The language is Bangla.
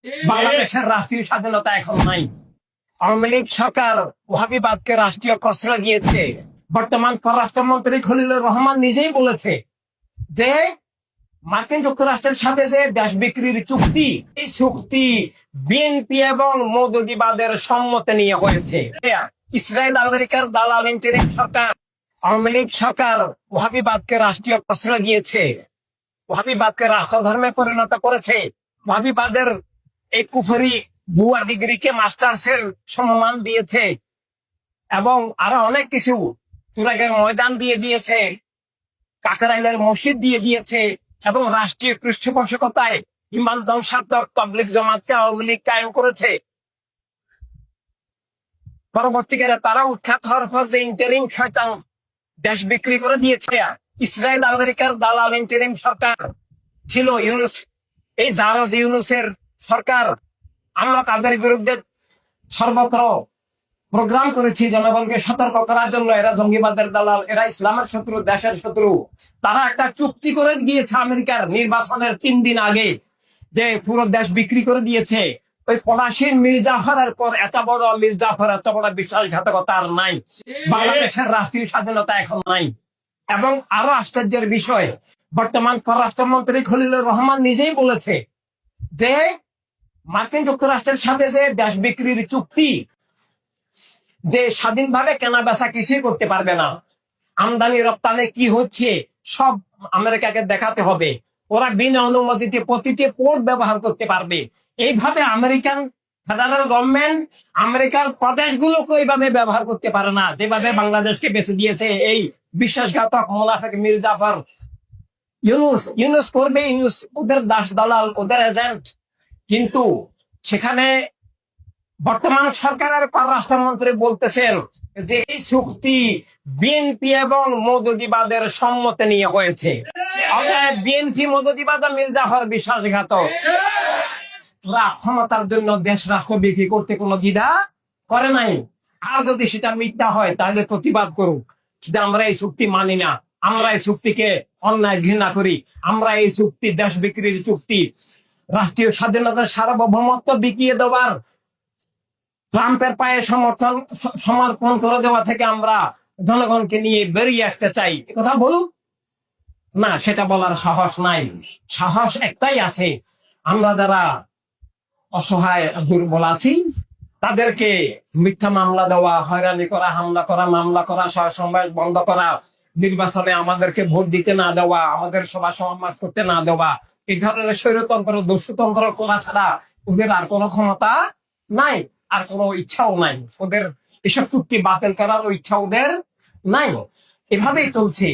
বাংলাদেশের রাষ্ট্রীয় স্বাধীনতা এখন নাই। আওয়ামী লীগ সরকার ওয়াহাবিবাদকে রাষ্ট্রীয় প্রশ্রয় দিয়েছে। বর্তমান পররাষ্ট্রমন্ত্রী খলিলুর রহমান নিজেই বলেছে যে মার্কিন যুক্তরাষ্ট্রের সাথে যে দেশ বিক্রির চুক্তি, এই চুক্তি বিএনপি এবং মৌদুদিবাদের সম্মতি নিয়ে হয়েছে। ইসরায়েল আমেরিকার দালাল ইন্টারিম সরকার, আওয়ামী লীগ সরকার ওয়াহাবিবাদকে রাষ্ট্রীয় প্রশ্রয় দিয়েছে, ওয়াহাবিবাদকে রাষ্ট্রধর্মে পরিণত করেছে। ওয়াহাবিবাদের এই কুফরি বুয়া ডিগ্রিকে মাস্টার্সের সম্মান দিয়েছে এবং আরো অনেক কিছু। তুরাগের ময়দান দিয়ে দিয়েছে, কাকরাইলের মসজিদ দিয়ে দিয়েছে এবং রাষ্ট্রীয় পৃষ্ঠপোষকতায় ইমান ধ্বংসাত্মক পাবলিক জমাতকে আওয়ামী লীগ কায়েম করেছে। পরবর্তীকালে তারা উৎখাত হওয়ার পর যে ইন্টারিম শয়তান দেশ বিক্রি করে দিয়েছে। ইসরায়েল আমেরিকার দালাল ইন্টারিম সরকার ছিল ইউনুস, এই জারজ ইউনুসের সরকার। আমরা তাদের বিরুদ্ধে সর্বত্র প্রোগ্রাম করেছি জনগণকে সতর্ক করার জন্য। এরা জঙ্গিবাদের দালাল, এরা ইসলামের শত্রু, দেশের শত্রু। তারা একটা চুক্তি করে গিয়েছে আমেরিকার নির্বাচনের 3 দিন আগে, যে পুরো দেশ বিক্রি করে দিয়েছে। ওই পলাশীর মির্জাফরের পর এত বড় মির্জাফর, এত বড় বিশ্বাসঘাতকতা আর নাই। বাংলাদেশের রাষ্ট্রীয় স্বাধীনতা এখন নাই। এবং আরো আশ্চর্যের বিষয়, বর্তমান পররাষ্ট্রমন্ত্রী খলিলুর রহমান নিজেই বলেছে যে মার্কিন যুক্তরাষ্ট্রের সাথে যে দেশ বিক্রির চুক্তি, যে স্বাধীনভাবে কেনা বেচা কিছুই করতে পারবে না, আমদানি রপ্তানি কি হচ্ছে সব আমেরিকাকে দেখাতে হবে। ওরা বিনা অনুমতিতে প্রতিটি পোর্ট ব্যবহার করতে পারবে। এইভাবে আমেরিকান ফেডারেল গভর্নমেন্ট আমেরিকার প্রদেশগুলোকে এইভাবে ব্যবহার করতে পারে না, যেভাবে বাংলাদেশকে বেছে দিয়েছে এই বিশ্বাসঘাতক মুনাফেক মির্জাফর ইউনুস। ইউনুস করবে, ইউনুস ওদের দাস দালাল, ওদের এজেন্ট। কিন্তু সেখানে বর্তমান সরকারের পররাষ্ট্রমন্ত্রী বলতেছেন যে এই চুক্তি বিএনপি এবং মৌদুদিবাদের সম্মতি নিয়ে হয়েছে। বিএনপি, মৌদুদিবাদ, মির্জাফর বিশ্বাসঘাতক। ওরা ক্ষমতার জন্য দেশ রাষ্ট্র বিক্রি করতে কোনো দ্বিধা করে নাই। আর যদি সেটা মিথ্যা হয় তাহলে প্রতিবাদ করুক যে আমরা এই চুক্তি মানি না, আমরা এই চুক্তিকে অন্যায় ঘৃণা করি, আমরা এই চুক্তি দেশ বিক্রির চুক্তি, রাষ্ট্রীয় স্বাধীনতার সার্বভৌমত্ব বিকিয়ে দেওয়ার, ট্রাম্পের পায়ে সমর্পণ করে দেওয়া থেকে আমরা জনগণকে নিয়ে বেরিয়ে আসতে চাই, কথা বলুন না। সেটা বলার সাহস নাই। সাহস একটাই আছে, আমরা যারা অসহায় দুর্বল আছি তাদেরকে মিথ্যা মামলা দেওয়া, হয়রানি করা, হামলা করা, মামলা করা, সমাবেশ বন্ধ করা, নির্বাচনে আমাদেরকে ভোট দিতে না দেওয়া, আমাদের সভা সমাবেশ করতে না দেওয়া, এই ধরনের স্বৈরতন্ত্র, দস্যুতন্ত্র করা ছাড়া ওদের আর কোনো ক্ষমতা নাই, আর কোনো ইচ্ছাও নাই। ওদের এসব চুক্তি বাতিল করার ইচ্ছা ওদের নাই। এভাবেই চলছে।